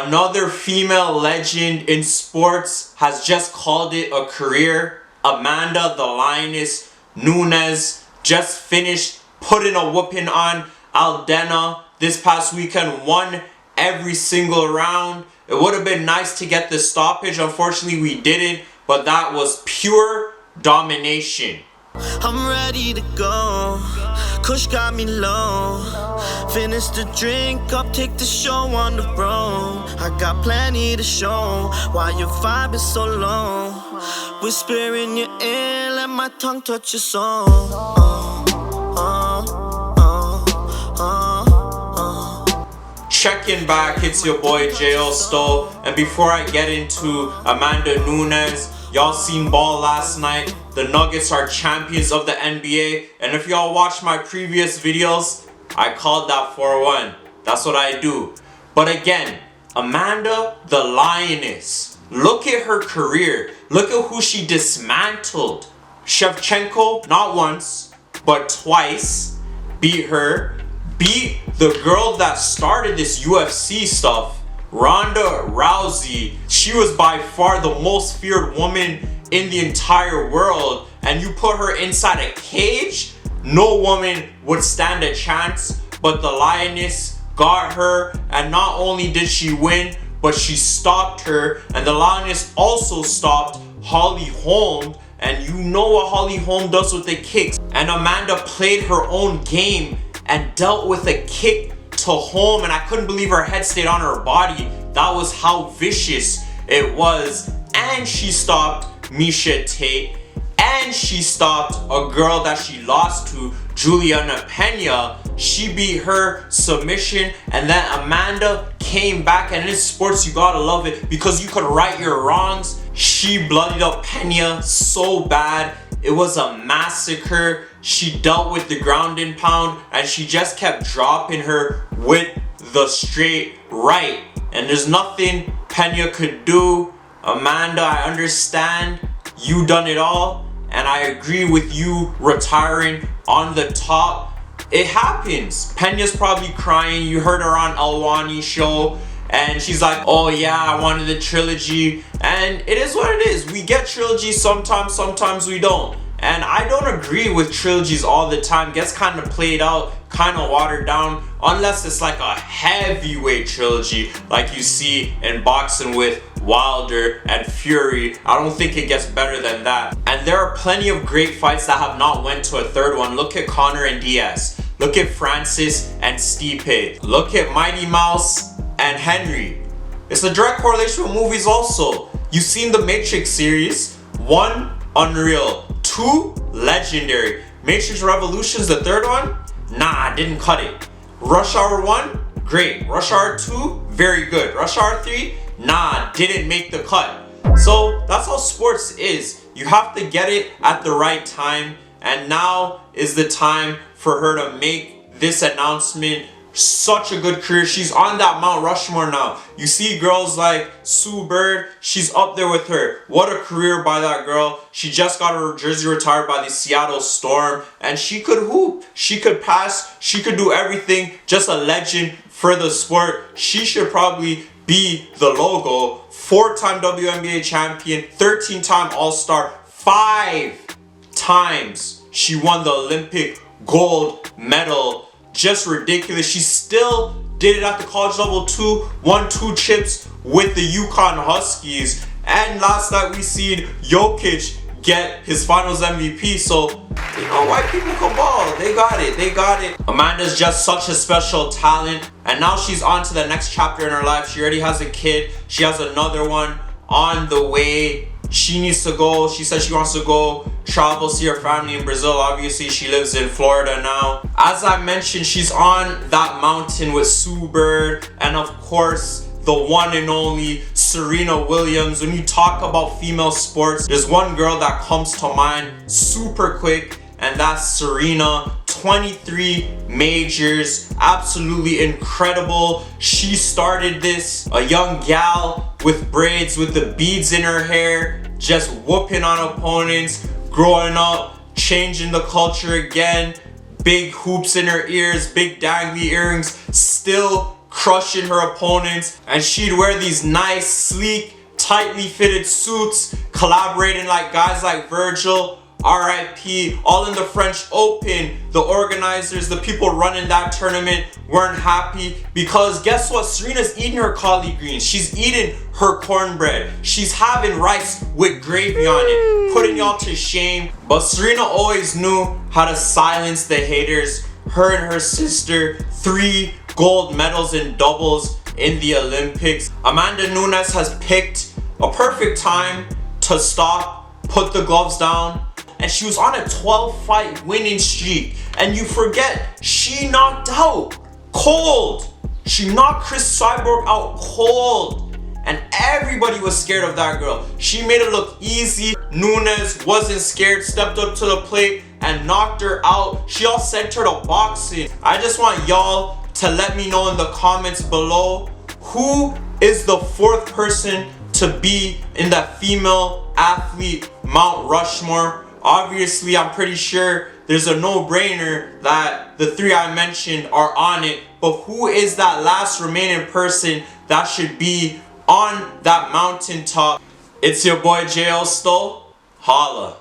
Another female legend in sports has just called it a career. Amanda the Lioness Nunes just finished putting a whooping on Aldana this past weekend, won every single round. It would have been nice to get the stoppage. Unfortunately, we didn't, but that was pure domination. I'm ready to go. Kush got me low. Finish the drink up, take the show on the road. I got plenty to show. Why your vibe is so low? Whisper in your ear, let my tongue touch your soul. Checking back, it's your boy Jayo Sto, and before I get into Amanda Nunes, y'all seen ball last night. The Nuggets are champions of the NBA, and if y'all watched my previous videos, I called that 4-1. That's what I do. But again, Amanda the Lioness, look at her career. Look at who she dismantled. Shevchenko, not once, but twice, beat her. Beat the girl that started this UFC stuff, Ronda Rousey. She was by far the most feared woman in the entire world, and you put her inside a cage, no woman would stand a chance. But the Lioness got her, and not only did she win, but she stopped her. And the Lioness also stopped Holly Holm, and you know what Holly Holm does with the kicks. And Amanda played her own game and dealt with a kick to home, and I couldn't believe her head stayed on her body. That was how vicious it was. And she stopped Miesha Tate, and she stopped a girl that she lost to, Juliana Pena. She beat her submission, and then Amanda came back. And in sports, you gotta love it because you could right your wrongs. She bloodied up Pena so bad, it was a massacre. She dealt with the ground and pound, and she just kept dropping her with the straight right. And there's nothing Pena could do. Amanda, I understand you done it all, and I agree with you retiring on the top. It happens. Pena's probably crying. You heard her on Alwani show, and she's like, oh yeah, I wanted the trilogy. And it is what it is. We get trilogies sometimes we don't. And I don't agree with trilogies all the time. Gets kind of played out, kind of watered down, unless it's like a heavyweight trilogy like you see in boxing with Wilder and Fury. I don't think it gets better than that. And there are plenty of great fights that have not went to a third one. Look at Conor and Diaz. Look at Francis and Stipe. Look at Mighty Mouse and Henry. It's a direct correlation with movies also. You've seen the Matrix series. 1, unreal. 2, legendary. Matrix Revolutions, the third one, nah, didn't cut it. Rush Hour 1, great. Rush Hour 2, very good. Rush Hour 3, nah, didn't make the cut. So that's how sports is. You have to get it at the right time, and now is the time for her to make this announcement. Such a good career. She's on that Mount Rushmore now. You see girls like Sue Bird, she's up there with her. What a career by that girl. She just got her jersey retired by the Seattle Storm, and she could hoop, she could pass, she could do everything. Just a legend for the sport. She should probably be the logo. 4-time WNBA champion, 13-time All-Star, 5 times she won the Olympic gold medal. Just ridiculous. She still did it at the college level too. Won 2 chips with the UConn Huskies. And last night we seen Jokic get his finals MVP. So, you know, white people can ball. They got it. They got it. Amanda's just such a special talent. And now she's on to the next chapter in her life. She already has a kid. She has another one on the way. She needs to go. She said she wants to go travel, see her family in Brazil. Obviously, she lives in Florida now. As I mentioned, she's on that mountain with Sue Bird, and of course, the one and only Serena Williams. When you talk about female sports, there's one girl that comes to mind super quick, and that's Serena. 23 majors, absolutely incredible. She started this, a young gal with braids, with the beads in her hair, just whooping on opponents, growing up, changing the culture again. Big hoops in her ears, big dangly earrings, still crushing her opponents, and she'd wear these nice, sleek, tightly fitted suits, collaborating like guys like Virgil, RIP, all in the French Open. The organizers, the people running that tournament weren't happy because guess what? Serena's eating her collard greens. She's eating her cornbread. She's having rice with gravy on it, putting y'all to shame. But Serena always knew how to silence the haters. Her and her sister, 3 gold medals in doubles in the Olympics. Amanda Nunes has picked a perfect time to stop, put the gloves down, and she was on a 12-fight winning streak. And you forget, she knocked out cold. She knocked Chris Cyborg out cold. And everybody was scared of that girl. She made it look easy. Nunes wasn't scared, stepped up to the plate and knocked her out. She all sent her to boxing. I just want y'all to let me know in the comments below, who is the 4th person to be in that female athlete Mount Rushmore? Obviously, I'm pretty sure there's a no-brainer that the 3 I mentioned are on it. But who is that last remaining person that should be on that mountaintop? It's your boy Jayo Sto. Holla.